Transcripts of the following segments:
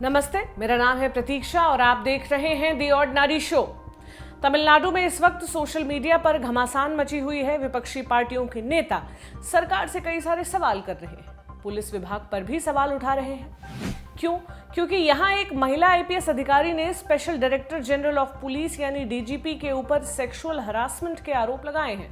नमस्ते, मेरा नाम है प्रतीक्षा और आप देख रहे हैं दी ऑर्डिनरी शो। तमिलनाडु में इस वक्त सोशल मीडिया पर घमासान मची हुई है। विपक्षी पार्टियों के नेता सरकार से कई सारे सवाल कर रहे हैं, पुलिस विभाग पर भी सवाल उठा रहे हैं। क्यों? क्योंकि यहां एक महिला आईपीएस अधिकारी ने special director general of police यानी डीजीपी के ऊपर सेक्सुअल हरासमेंट के आरोप लगाए हैं।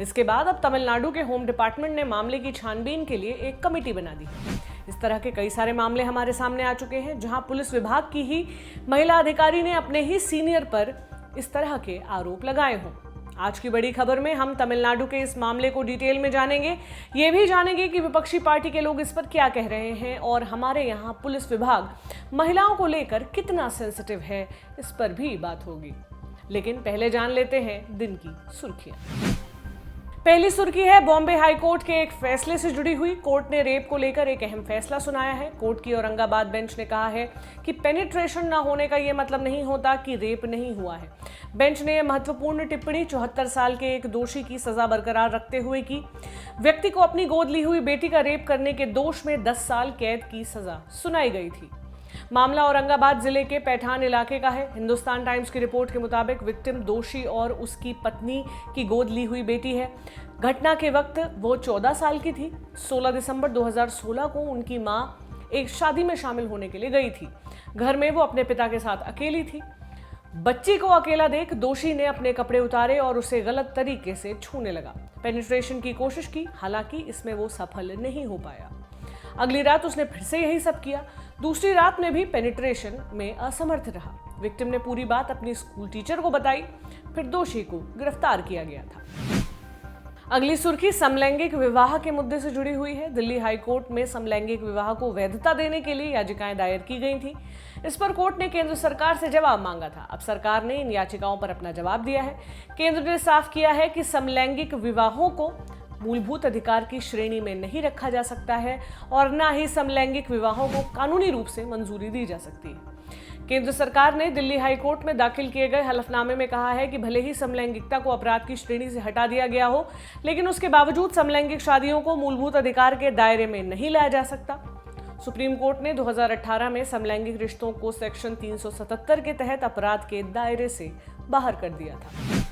इसके बाद अब तमिलनाडु के होम डिपार्टमेंट ने मामले की छानबीन के लिए एक कमेटी बना दी है। इस तरह के कई सारे मामले हमारे सामने आ चुके हैं जहां पुलिस विभाग की ही महिला अधिकारी ने अपने ही सीनियर पर इस तरह के आरोप लगाए हों। आज की बड़ी खबर में हम तमिलनाडु के इस मामले को डिटेल में जानेंगे। ये भी जानेंगे कि विपक्षी पार्टी के लोग इस पर क्या कह रहे हैं और हमारे यहाँ पुलिस विभाग महिलाओं को लेकर कितना सेंसिटिव है, इस पर भी बात होगी। लेकिन पहले जान लेते हैं दिन की सुर्खियां। पहली सुर्खी है बॉम्बे हाई कोर्ट के एक फैसले से जुड़ी हुई। कोर्ट ने रेप को लेकर एक अहम फैसला सुनाया है। कोर्ट की औरंगाबाद बेंच ने कहा है कि पेनिट्रेशन न होने का यह मतलब नहीं होता कि रेप नहीं हुआ है। बेंच ने यह महत्वपूर्ण टिप्पणी 74 साल के एक दोषी की सजा बरकरार रखते हुए की। व्यक्ति को अपनी गोद ली हुई बेटी का रेप करने के दोष में 10 साल कैद की सजा सुनाई गई थी। मामला औरंगाबाद जिले के पैठान इलाके का है। हिंदुस्तान टाइम्स की रिपोर्ट के मुताबिक विक्टिम दोषी और उसकी पत्नी की गोद ली हुई बेटी है। घटना के वक्त वो 14 साल की थी। 16 दिसंबर 2016 को उनकी मां एक शादी में शामिल होने के लिए गई थी। घर में वो अपने पिता के साथ अकेली थी। बच्ची को अकेला देख दोषी ने अपने कपड़े उतारे और उसे गलत तरीके से छूने लगा। पेनिट्रेशन की कोशिश की, हालांकि इसमें वो सफल नहीं हो पाया। अगली रात उसने फिर से यही सब किया। दूसरी रात में भी पेनिट्रेशन में असमर्थ रहा। विक्टिम ने पूरी बात अपनी स्कूल टीचर को बताई। फिर दोषी को गिरफ्तार किया गया था। अगली सुर्खी समलैंगिक विवाह के मुद्दे से जुड़ी हुई है। दिल्ली हाई कोर्ट में समलैंगिक विवाह को वैधता देने के लिए याचिकाएं दायर की गई थी। इस पर कोर्ट ने केंद्र सरकार से जवाब मांगा था। अब सरकार ने इन याचिकाओं पर अपना जवाब दिया है। केंद्र ने साफ किया है कि समलैंगिक विवाहों को मूलभूत अधिकार की श्रेणी में नहीं रखा जा सकता है और न ही समलैंगिक विवाहों को कानूनी रूप से मंजूरी दी जा सकती है। केंद्र सरकार ने दिल्ली हाई कोर्ट में दाखिल किए गए हलफनामे में कहा है कि भले ही समलैंगिकता को अपराध की श्रेणी से हटा दिया गया हो, लेकिन उसके बावजूद समलैंगिक शादियों को मूलभूत अधिकार के दायरे में नहीं लाया जा सकता। सुप्रीम कोर्ट ने 2018 में समलैंगिक रिश्तों को सेक्शन 377 के तहत अपराध के दायरे से बाहर कर दिया था।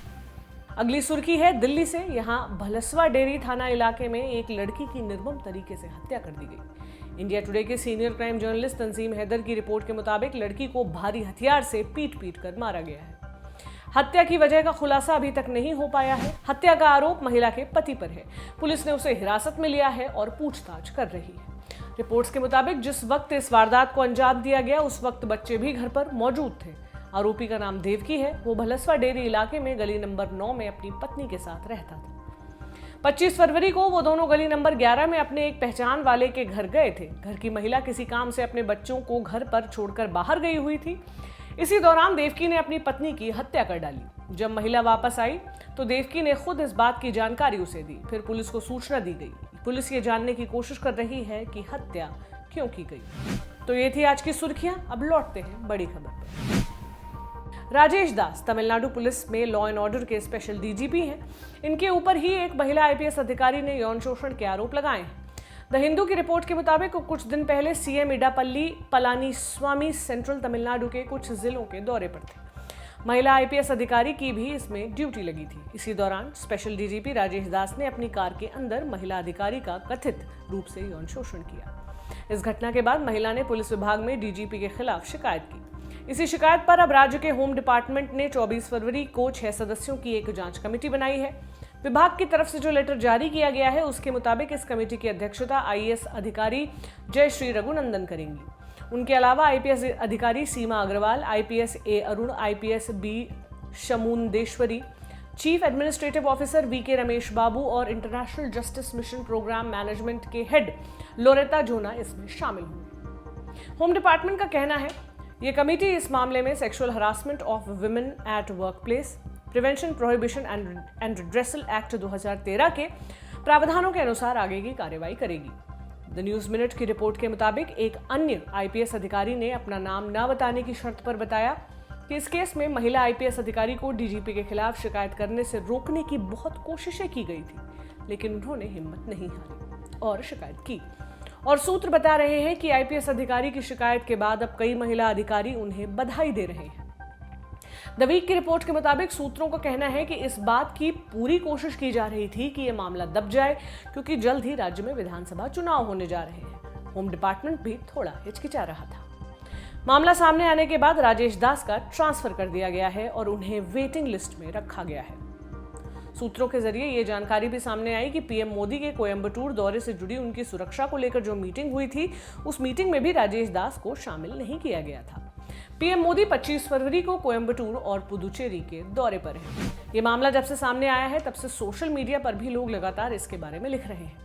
अगली सुर्खी है दिल्ली से। यहां भलसवा डेरी थाना इलाके में एक लड़की की निर्मम तरीके से हत्या कर दी गई। इंडिया टुडे के सीनियर क्राइम जर्नलिस्ट तंजीम हैदर की रिपोर्ट के मुताबिक लड़की को भारी हथियार से पीट कर मारा गया है। हत्या की वजह का खुलासा अभी तक नहीं हो पाया है। हत्या का आरोप महिला के पति पर है। पुलिस ने उसे हिरासत में लिया है और पूछताछ कर रही है। रिपोर्ट्स के मुताबिक जिस वक्त इस वारदात को अंजाम दिया गया उस वक्त बच्चे भी घर पर मौजूद थे। आरोपी का नाम देवकी है। वो भलसवा डेरी इलाके में गली नंबर 9 में अपनी पत्नी के साथ रहता था। 25 फरवरी को वो दोनों गली नंबर 11 में अपने एक पहचान वाले के घर गए थे। घर की महिला किसी काम से अपने बच्चों को घर पर छोड़कर बाहर गई हुई थी। इसी दौरान देवकी ने अपनी पत्नी की हत्या कर डाली। जब महिला वापस आई तो देवकी ने खुद इस बात की जानकारी उसे दी। फिर पुलिस को सूचना दी गई। पुलिस ये जानने की कोशिश कर रही है कि हत्या क्यों की गई। तो ये थी आज की सुर्खियां। अब लौटते हैं बड़ी खबर पर। राजेश दास तमिलनाडु पुलिस में लॉ एंड ऑर्डर के स्पेशल डीजीपी हैं। इनके ऊपर ही एक महिला आईपीएस अधिकारी ने यौन शोषण के आरोप लगाए हैं। द हिंदू की रिपोर्ट के मुताबिक कुछ दिन पहले सीएम इडापल्ली पलानीस्वामी सेंट्रल तमिलनाडु के कुछ जिलों के दौरे पर थे। महिला आईपीएस अधिकारी की भी इसमें ड्यूटी लगी थी। इसी दौरान स्पेशल डीजीपी राजेश दास ने अपनी कार के अंदर महिला अधिकारी का कथित रूप से यौन शोषण किया। इस घटना के बाद महिला ने पुलिस विभाग में डीजीपी के खिलाफ शिकायत की। इसी शिकायत पर अब राज्य के होम डिपार्टमेंट ने 24 फरवरी को 6 सदस्यों की एक जांच कमेटी बनाई है। विभाग की तरफ से जो लेटर जारी किया गया है उसके मुताबिक इस कमेटी की अध्यक्षता आईएएस अधिकारी जय श्री रघुनंदन करेंगी। उनके अलावा आईपीएस अधिकारी Seema Agarwal, IPS A Arun, IPS B Shamundeshwari, chief administrative officer VK Ramesh Babu और international justice mission programme management के हेड लोरेता जोना इसमें शामिल होंगे। होम डिपार्टमेंट का कहना है ये कमेटी इस मामले में sexual harassment of women at workplace, prevention, prohibition and redressal act 2013 के प्रावधानों के अनुसार आगे की कार्रवाई करेगी। द न्यूज मिनट की रिपोर्ट के मुताबिक एक अन्य आईपीएस अधिकारी ने अपना नाम न बताने की शर्त पर बताया कि इस केस में महिला आईपीएस अधिकारी को डीजीपी के खिलाफ शिकायत करने से रोकने की बहुत कोशिशें की गई थी, लेकिन उन्होंने हिम्मत नहीं हारी और शिकायत की और सूत्र बता रहे हैं कि आईपीएस अधिकारी की शिकायत के बाद अब कई महिला अधिकारी उन्हें बधाई दे रहे हैं। द वीक की रिपोर्ट के मुताबिक सूत्रों का कहना है कि इस बात की पूरी कोशिश की जा रही थी कि यह मामला दब जाए, क्योंकि जल्द ही राज्य में विधानसभा चुनाव होने जा रहे हैं। होम डिपार्टमेंट भी थोड़ा हिचकिचा रहा था। मामला सामने आने के बाद राजेश दास का ट्रांसफर कर दिया गया है और उन्हें वेटिंग लिस्ट में रखा गया है। सूत्रों के जरिए ये जानकारी भी सामने आई कि पीएम मोदी के कोयंबटूर दौरे से जुड़ी उनकी सुरक्षा को लेकर जो मीटिंग हुई थी, उस मीटिंग में भी राजेश दास को शामिल नहीं किया गया था। पीएम मोदी 25 फरवरी को कोयंबटूर और पुदुचेरी के दौरे पर हैं। ये मामला जब से सामने आया है, तब से सोशल मीडिया पर भी लोग लगातार इसके बारे में लिख रहे हैं।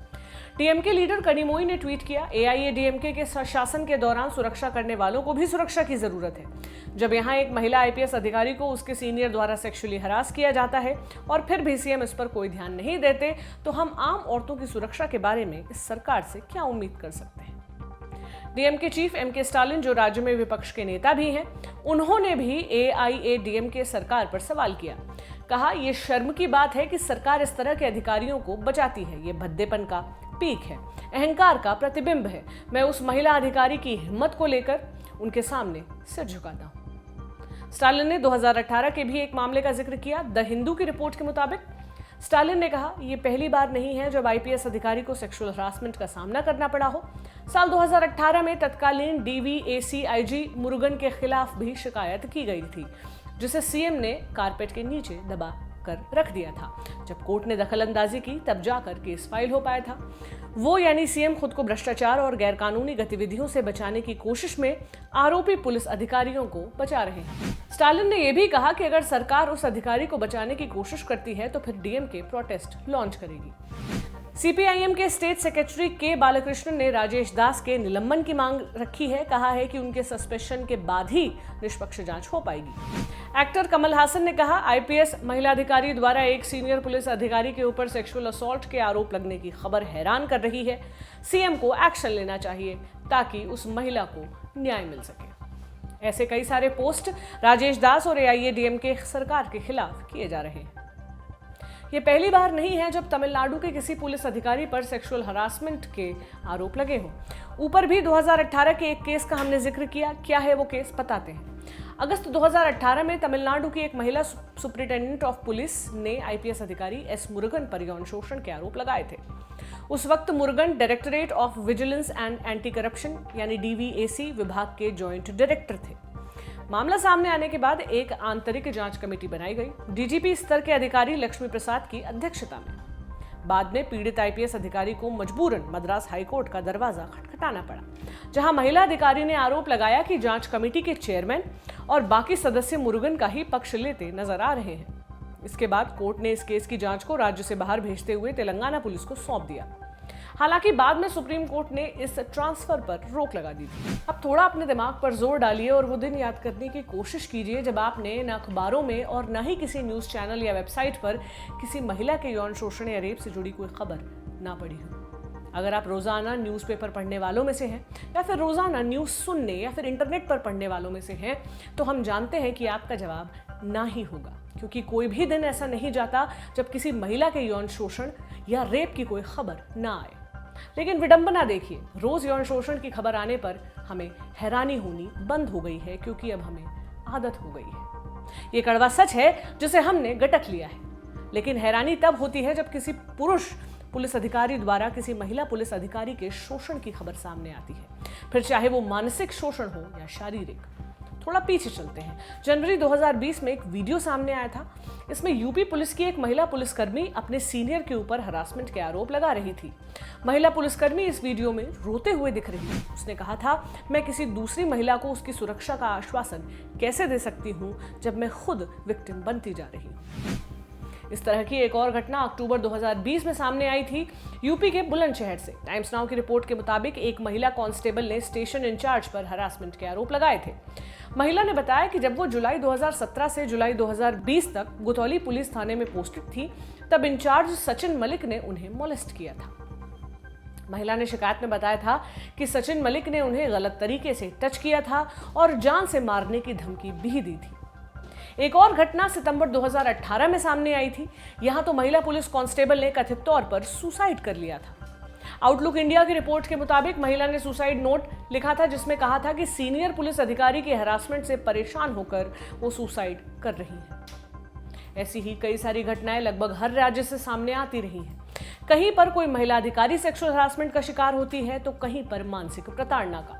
डीएमके लीडर कनिमोई ने ट्वीट किया, एआईएडीएमके के शासन के दौरान सुरक्षा करने वालों को भी सुरक्षा की जरूरत है। जब यहाँ एक महिला आईपीएस अधिकारी को उसके सीनियर द्वारा सेक्सुअली हरास किया जाता है और फिर भी सीएम इस पर कोई ध्यान नहीं देते, तो हम आम औरतों की सुरक्षा के बारे में इस सरकार से क्या उम्मीद कर सकते हैं। डीएमके चीफ एमके स्टालिन, जो राज्य में विपक्ष के नेता भी हैं, उन्होंने भी एआईएडीएमके सरकार पर सवाल किया। कहा, यह शर्म की बात है कि सरकार इस तरह के अधिकारियों को बचाती है। ये भद्देपन का पीक है, अहंकार का प्रतिबिंब है। मैं उस महिला अधिकारी की हिम्मत को लेकर उनके सामने सिर झुकाता हूं। स्टालिन ने 2018 के भी एक मामले का जिक्र किया। द हिंदू की रिपोर्ट के मुताबिक स्टालिन ने कहा, यह पहली बार नहीं है जब आईपीएस अधिकारी को सेक्सुअल हरासमेंट का सामना करना पड़ा हो। साल 2018 में तत्कालीन डीवीएसीआईजी मुरुगन के खिलाफ भी शिकायत की गई थी, जिसे सीएम ने कारपेट के नीचे दबा कर रख दिया था। जब कोर्ट ने दखलंदाजी की, तब जाकर केस फाइल हो पाया था। वो यानी सीएम खुद को भ्रष्टाचार और गैरकानूनी गतिविधियों से बचाने की कोशिश में आरोपी पुलिस अधिकारियों को बचा रहे हैं। स्टालिन ने यह भी कहा कि अगर सरकार उस अधिकारी को बचाने की कोशिश करती है तो फिर डीएमके प्रोटेस्ट लॉन्च करेगी। सीपीआईएम के स्टेट सेक्रेटरी के बालकृष्णन ने राजेश दास के निलंबन की मांग रखी है। कहा है कि उनके सस्पेंशन के बाद ही निष्पक्ष जांच हो पाएगी। एक्टर कमल हासन ने कहा, आईपीएस महिला अधिकारी द्वारा एक सीनियर पुलिस अधिकारी के ऊपर सेक्सुअल असॉल्ट के आरोप लगने की खबर हैरान कर रही है। सीएम को एक्शन लेना चाहिए ताकि उस महिला को न्याय मिल सके। ऐसे कई सारे पोस्ट राजेश दास और एआईएडीएमके सरकार के खिलाफ किए जा रहे हैं। ये पहली बार नहीं है जब तमिलनाडु के किसी पुलिस अधिकारी पर सेक्सुअल हरासमेंट के आरोप लगे हों। ऊपर भी 2018 के एक केस का हमने जिक्र किया। क्या है वो केस, बताते हैं। अगस्त 2018 में तमिलनाडु की एक महिला सुपरिटेंडेंट ऑफ पुलिस ने आईपीएस अधिकारी एस मुरुगन पर यौन शोषण के आरोप लगाए थे। उस वक्त Murugan directorate of vigilance and anti corruption यानी डीवीएसी विभाग के जॉइंट डायरेक्टर थे। मामला सामने आने के बाद एक आंतरिक जांच कमेटी बनाई गई, डीजीपी स्तर के अधिकारी लक्ष्मी प्रसाद की अध्यक्षता में। बाद में पीड़ित आईपीएस अधिकारी को मजबूरन मद्रास हाईकोर्ट का दरवाजा खटखटाना पड़ा, जहां महिला अधिकारी ने आरोप लगाया कि जांच कमेटी के चेयरमैन और बाकी सदस्य मुरुगन का ही पक्ष लेते नजर आ रहे हैं। इसके बाद कोर्ट ने इस केस की जांच को राज्य से बाहर भेजते हुए तेलंगाना पुलिस को सौंप दिया। हालांकि बाद में सुप्रीम कोर्ट ने इस ट्रांसफर पर रोक लगा दी थी। अब थोड़ा अपने दिमाग पर जोर डालिए और वो दिन याद करने की कोशिश कीजिए जब आपने न अखबारों में और न ही किसी न्यूज चैनल या वेबसाइट पर किसी महिला के यौन शोषण या रेप से जुड़ी कोई खबर ना पढ़ी हो। अगर आप रोजाना न्यूज़पेपर पढ़ने वालों में से हैं या फिर रोजाना न्यूज़ सुनने या फिर इंटरनेट पर पढ़ने वालों में से हैं, तो हम जानते हैं कि आपका जवाब ना ही होगा, क्योंकि कोई भी दिन ऐसा नहीं जाता जब किसी महिला के यौन शोषण या रेप की कोई खबर ना आए। लेकिन विडंबना देखिए, रोज यौन शोषण की खबर आने पर हमें हैरानी होनी बंद हो गई है, क्योंकि अब हमें आदत हो गई है। ये कड़वा सच है जिसे हमने गटक लिया है। लेकिन हैरानी तब होती है जब किसी पुरुष पुलिस अधिकारी द्वारा किसी महिला पुलिस अधिकारी के शोषण की खबर सामने आती है, फिर चाहे वो मानसिक शोषण हो या शारीरिक। थोड़ा पीछे चलते हैं। जनवरी 2020 में एक वीडियो सामने आया था। इसमें यूपी पुलिस की एक महिला पुलिसकर्मी अपने सीनियर के ऊपर हरासमेंट के आरोप लगा रही थी। महिला पुलिसकर्मी इस वीडियो में रोते हुए दिख रही है। उसने कहा था, मैं किसी दूसरी महिला को उसकी सुरक्षा का आश्वासन कैसे दे सकती हूँ जब मैं खुद विक्टिम बनती जा रही हूँ। इस तरह की एक और घटना अक्टूबर 2020 में सामने आई थी यूपी के बुलंदशहर से। टाइम्स नाउ की रिपोर्ट के मुताबिक एक महिला कांस्टेबल ने स्टेशन इंचार्ज पर हरासमेंट के आरोप लगाए थे। महिला ने बताया कि जब वो जुलाई 2017 से जुलाई 2020 तक गुथौली पुलिस थाने में पोस्टेड थी, तब इंचार्ज सचिन मलिक ने उन्हें मोलेस्ट किया था। महिला ने शिकायत में बताया था कि सचिन मलिक ने उन्हें गलत तरीके से टच किया था और जान से मारने की धमकी भी दी थी। एक और घटना सितंबर 2018 में सामने आई थी। यहां तो महिला पुलिस कांस्टेबल ने कथित तौर पर सुसाइड कर लिया था। आउटलुक इंडिया की रिपोर्ट के मुताबिक महिला ने सुसाइड नोट लिखा था जिसमें कहा था कि सीनियर पुलिस अधिकारी की हरासमेंट से परेशान होकर वो सुसाइड कर रही है। ऐसी ही कई सारी घटनाएं लगभग हर राज्य से सामने आती रही हैं। कहीं पर कोई महिला अधिकारी सेक्सुअल हरासमेंट का शिकार होती है तो कहीं पर मानसिक प्रताड़ना का।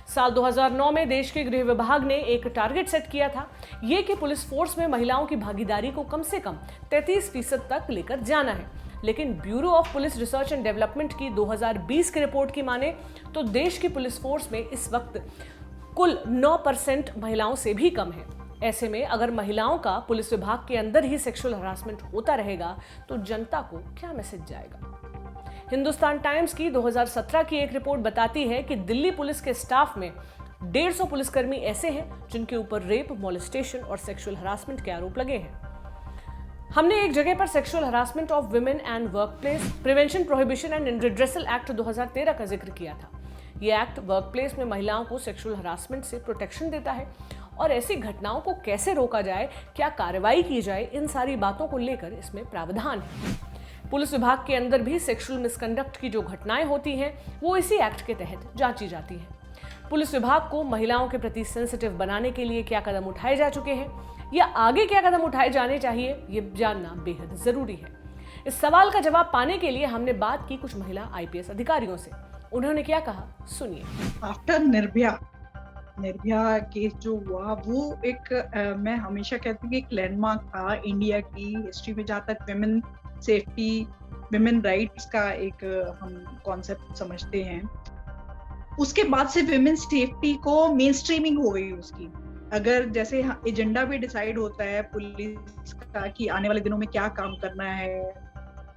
साल 2009 में देश के गृह विभाग ने एक टारगेट सेट किया था, ये कि पुलिस फोर्स में महिलाओं की भागीदारी को कम से कम 33% तक लेकर जाना है। लेकिन bureau of police research and development की 2020 की रिपोर्ट की माने तो देश की पुलिस फोर्स में इस वक्त कुल 9% महिलाओं से भी कम है। ऐसे में अगर महिलाओं का पुलिस विभाग के अंदर ही सेक्सुअल हरासमेंट होता रहेगा तो जनता को क्या मैसेज जाएगा। हिंदुस्तान टाइम्स की 2017 की एक रिपोर्ट बताती है कि दिल्ली पुलिस के स्टाफ में 150 पुलिसकर्मी ऐसे हैं जिनके ऊपर रेप, मॉलेस्टेशन और सेक्सुअल हरासमेंट के आरोप लगे हैं। हमने एक जगह पर sexual harassment of women and workplace prevention, prohibition and redressal act 2013 का जिक्र किया था। यह एक्ट वर्कप्लेस में महिलाओं को सेक्सुअल हरासमेंट से प्रोटेक्शन देता है और ऐसी घटनाओं को कैसे रोका जाए, क्या कार्रवाई की जाए, इन सारी बातों को लेकर इसमें प्रावधान है। पुलिस विभाग के अंदर भी सेक्सुअल मिसकंडक्ट की जो घटनाएं होती हैं वो इसी एक्ट के तहत जांची जाती हैं। पुलिस विभाग को महिलाओं के प्रति सेंसिटिव बनाने के लिए क्या कदम उठाए जा चुके हैं या आगे क्या कदम उठाए जाने चाहिए, ये जानना बेहद जरूरी है। इस सवाल का जवाब पाने के लिए हमने बात की कुछ महिला आईपीएस अधिकारियों से। उन्होंने क्या कहा, सुनिए। आफ्टर निर्भया केस जो हुआ वो एक मैं हमेशा कहती हूँ कि एक लैंडमार्क था इंडिया की हिस्ट्री में, जहाँ तक विमेन सेफ्टी, विमेन राइट्स का एक हम कॉन्सेप्ट समझते हैं। उसके बाद से विमेन सेफ्टी को मेन स्ट्रीमिंग हो गई उसकी। अगर जैसे एजेंडा भी डिसाइड होता है पुलिस का कि आने वाले दिनों में क्या काम करना है,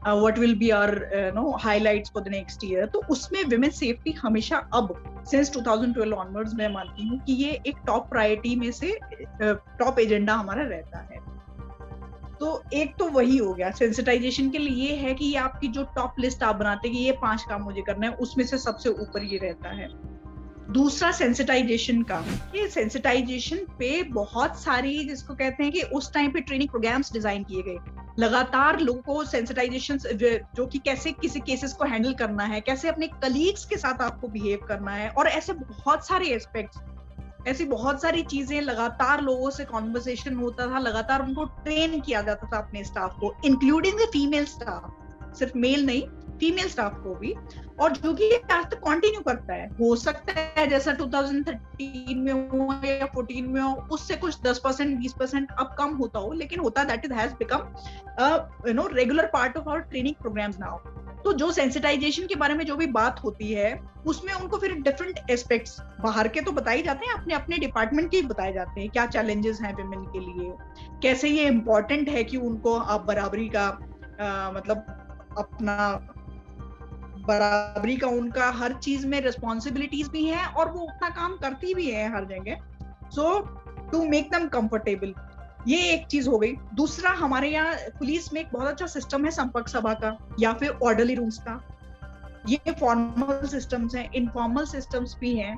what will be our highlights for the next year, तो उसमें विमेन सेफ्टी हमेशा अब सिंस 2012 ऑनवर्ड्स मैं मानती हूँ कि ये एक टॉप प्रायोरिटी में से टॉप एजेंडा हमारा रहता है। तो एक तो वही हो गया सेंसिटाइजेशन के लिए, ये है कि ये आपकी जो टॉप लिस्ट आप बनाते हैं कि ये 5 काम मुझे करना है, उसमें से सबसे ऊपर ये रहता है। दूसरा सेंसिटाइजेशन का, ये सेंसिटाइजेशन पे बहुत सारी जिसको कहते हैं कि उस टाइम पे ट्रेनिंग प्रोग्राम्स डिजाइन किए गए, लगातार लोगों को सेंसिटाइजेशन जो कि कैसे किसी केसेस को हैंडल करना है, कैसे अपने कलीग्स के साथ आपको बिहेव करना है, और ऐसे बहुत सारे एस्पेक्ट्स, ऐसी बहुत सारी चीजें, लगातार लोगों से कॉन्वर्सेशन होता था, लगातार उनको ट्रेन किया जाता था अपने स्टाफ को, इंक्लूडिंग द फीमेल स्टाफ, सिर्फ मेल नहीं फीमेल स्टाफ को भी, और जो कि आज तक कंटिन्यू करता है। हो सकता है जैसा 2013 में हो या 14 में हो, उससे कुछ 10% 20% अब कम होता हो, लेकिन होता that it has become regular part of our training programmes now. तो जो सेंसिटाइजेशन के बारे में जो भी बात होती है उसमें उनको फिर डिफरेंट एस्पेक्ट्स बाहर के तो बताए जाते हैं, अपने अपने डिपार्टमेंट के बताए जाते हैं, क्या चैलेंजेस हैं विमेन के लिए, कैसे ये इम्पोर्टेंट है कि उनको आप बराबरी का मतलब अपना बराबरी का उनका हर चीज में रिस्पॉन्सिबिलिटीज भी हैं और वो अपना काम करती भी है हर जगह। सो टू मेक देम कंफर्टेबल, ये एक चीज हो गई। दूसरा, हमारे यहाँ पुलिस में एक बहुत अच्छा सिस्टम है संपर्क सभा का या फिर ऑर्डरली रूम्स का। ये फॉर्मल सिस्टम्स हैं, इनफॉर्मल सिस्टम्स भी हैं।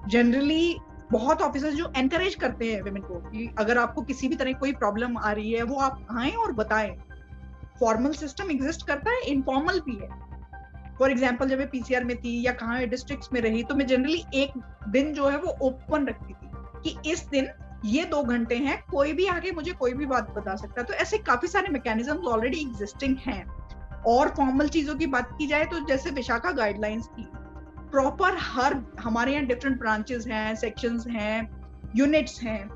जनरली बहुत ऑफिसर्स जो एनकरेज करते हैं विमेन को कि अगर आपको किसी भी तरह कोई प्रॉब्लम आ रही है वो आप आएं और बताएं। फॉर्मल सिस्टम एग्जिस्ट करता है, इनफॉर्मल भी है। फॉर एग्जाम्पल जब मैं पीसीआर में थी या कहाँ डिस्ट्रिक्ट्स में रही तो मैं जनरली एक दिन जो है वो ओपन रखती थी कि इस दिन ये 2 घंटे हैं, कोई भी आके मुझे कोई भी बात बता सकता है। तो ऐसे काफी सारे मैकेनिज्म्स ऑलरेडी एग्जिस्टिंग हैं। और फॉर्मल चीजों की बात की जाए तो जैसे विशाखा गाइडलाइंस की प्रॉपर हर हमारे यहाँ डिफरेंट ब्रांचेस हैं, सेक्शंस हैं, यूनिट्स हैं।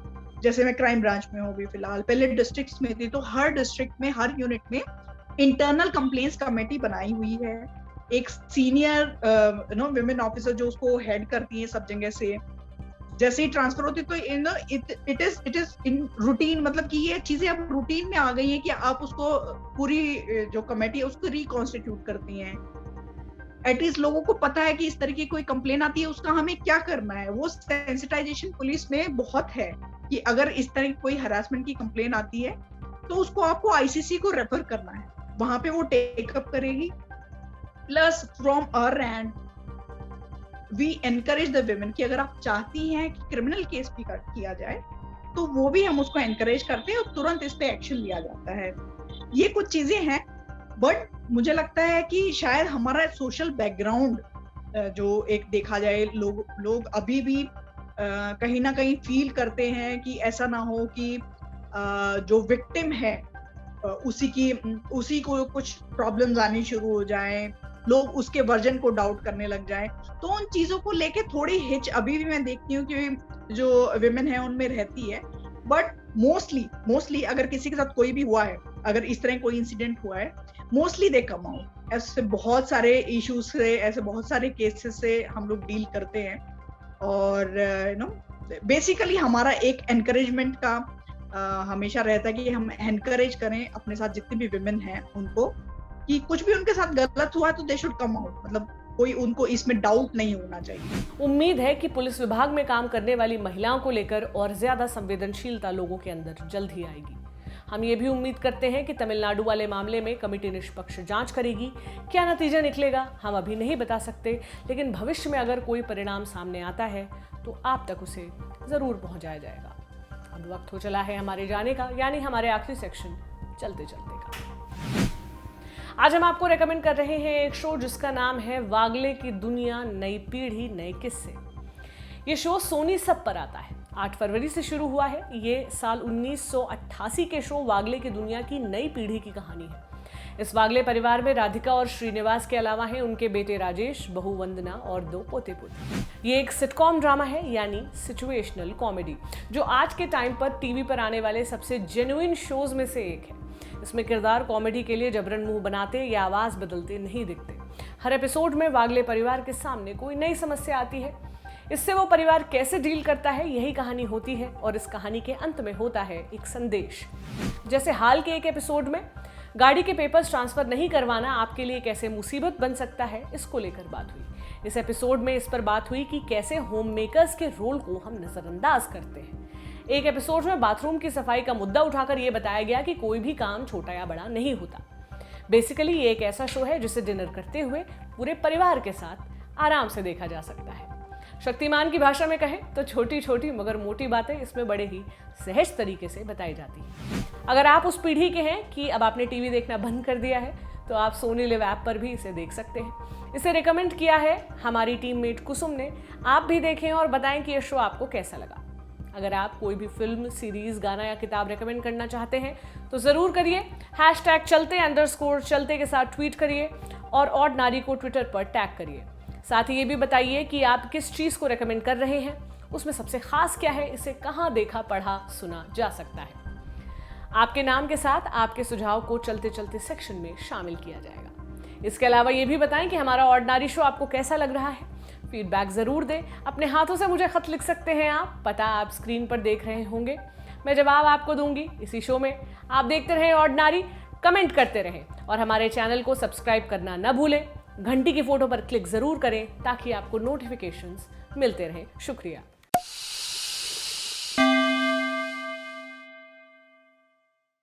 जैसे मैं क्राइम ब्रांच में हूँ अभी फिलहाल, पहले डिस्ट्रिक्ट्स में थी, तो हर डिस्ट्रिक्ट में हर यूनिट में इंटरनल कंप्लेंट्स कमेटी बनाई हुई है। एक सीनियर विमेन ऑफिसर जो उसको हेड करती है सब जगह से। जैसे ही ट्रांसफर होती तो इट इज इन रूटीन, मतलब कि ये चीजें अब रूटीन में आ गई हैं कि आप उसको पूरी जो कमेटी है उसको रिकॉन्स्टिट्यूट करती हैं। एटलीस्ट लोगों को पता है कि इस तरह की कोई कंप्लेन आती है उसका हमें क्या करना है। वो सेंसिटाइजेशन पुलिस में बहुत है कि अगर इस तरह की कोई हरासमेंट की कंप्लेन आती है तो उसको आपको आईसीसी को रेफर करना है, वहां पे वो टेकअप करेगी। Plus from our end we encourage the women कि अगर आप चाहती हैं कि क्रिमिनल केस भी किया जाए तो वो भी हम उसको एनकरेज करते हैं और तुरंत इस पे एक्शन लिया जाता है। ये कुछ चीजें हैं, बट मुझे लगता है कि शायद हमारा सोशल बैकग्राउंड जो एक देखा जाए, लोग अभी भी कहीं न कहीं फ़ील करते हैं कि ऐसा ना हो कि जो विक्टिम है उसी को कुछ प्रॉब्लम्स आनी शुरू हो जाएँ, लोग उसके वर्जन को डाउट करने लग जाएँ। तो उन चीज़ों को लेके थोड़ी हिच अभी भी मैं देखती हूँ कि जो विमेन है उनमें रहती है। बट मोस्टली अगर किसी के साथ कोई भी हुआ है, अगर इस तरह कोई इंसिडेंट हुआ है, मोस्टली दे कम आउट। ऐसे बहुत सारे इश्यूज़ से, ऐसे बहुत सारे केसेस से हम लोग डील करते हैं और बेसिकली हमारा एक एनकरेजमेंट का हमेशा रहता है कि हम एनकरेज करें अपने साथ जितनी भी विमेन हैं उनको, कि कुछ भी उनके साथ गलत हुआ तो दे शुड कम आउट, मतलब कोई उनको इसमें डाउट नहीं होना चाहिए। उम्मीद है कि पुलिस विभाग में काम करने वाली महिलाओं को लेकर और ज्यादा संवेदनशीलता लोगों के अंदर जल्द ही आएगी। हम ये भी उम्मीद करते हैं कि तमिलनाडु वाले मामले में कमेटी निष्पक्ष जांच करेगी। क्या नतीजा निकलेगा हम अभी नहीं बता सकते, लेकिन भविष्य में अगर कोई परिणाम सामने आता है तो आप तक उसे जरूर पहुंचाया जाएगा। अब वक्त हो चला है हमारे जाने का, यानी हमारे आखिरी सेक्शन चलते चलते का। आज हम आपको रेकमेंड कर रहे हैं एक शो जिसका नाम है वागले की दुनिया, नई पीढ़ी नए किस्से। ये शो सोनी सब पर आता है। 8 फरवरी से शुरू हुआ है। ये साल 1988 के शो वागले की दुनिया की नई पीढ़ी की कहानी है। इस वागले परिवार में राधिका और श्रीनिवास के अलावा हैं उनके बेटे राजेश, बहू वंदना और 2 पोते पोती। ये एक सिटकॉम ड्रामा है, यानी सिचुएशनल कॉमेडी, जो आज के टाइम पर टीवी पर आने वाले सबसे जेन्युइन शोज में से एक है। इसमें किरदार कॉमेडी के लिए जबरन मुंह बनाते या आवाज बदलते नहीं दिखते। हर एपिसोड में वागले परिवार के सामने कोई नई समस्या आती है, इससे वो परिवार कैसे डील करता है यही कहानी होती है। और इस कहानी के अंत में होता है एक संदेश। जैसे हाल के एक एपिसोड में गाड़ी के पेपर्स ट्रांसफर नहीं करवाना आपके लिए कैसे मुसीबत बन सकता है, इसको लेकर बात हुई। इस एपिसोड में इस पर बात हुई कि कैसे होम मेकर्स के रोल को हम नजरअंदाज करते हैं। एक एपिसोड में बाथरूम की सफाई का मुद्दा उठाकर यह बताया गया कि कोई भी काम छोटा या बड़ा नहीं होता। बेसिकली ये एक ऐसा शो है जिसे डिनर करते हुए पूरे परिवार के साथ आराम से देखा जा सकता है। शक्तिमान की भाषा में कहें तो छोटी छोटी मगर मोटी बातें इसमें बड़े ही सहज तरीके से बताई जाती हैं। अगर आप उस पीढ़ी के हैं कि अब आपने टीवी देखना बंद कर दिया है, तो आप सोनी लिव ऐप पर भी इसे देख सकते हैं। इसे रिकमेंड किया है हमारी टीममेट कुसुम ने। आप भी देखें और बताएं कि यह शो आपको कैसा लगा। अगर आप कोई भी फिल्म, सीरीज, गाना या किताब रेकमेंड करना चाहते हैं तो जरूर करिए। #चलते के साथ ट्वीट करिए और ऑड नारी को ट्विटर पर टैग करिए। साथ ही ये भी बताइए कि आप किस चीज को रेकमेंड कर रहे हैं, उसमें सबसे खास क्या है, इसे कहां देखा, पढ़ा, सुना जा सकता है। आपके नाम के साथ आपके सुझाव को चलते चलते सेक्शन में शामिल किया जाएगा। इसके अलावा ये भी बताएं कि हमारा ऑर्डिनरी शो आपको कैसा लग रहा है। फीडबैक जरूर दें। अपने हाथों से मुझे खत लिख सकते हैं आप, पता आप स्क्रीन पर देख रहे होंगे। मैं जवाब आपको दूंगी इसी शो में। आप देखते रहें ऑर्डिनरी, कमेंट करते रहें और हमारे चैनल को सब्सक्राइब करना न भूलें। घंटी की फोटो पर क्लिक जरूर करें ताकि आपको नोटिफिकेशंस मिलते रहें। शुक्रिया।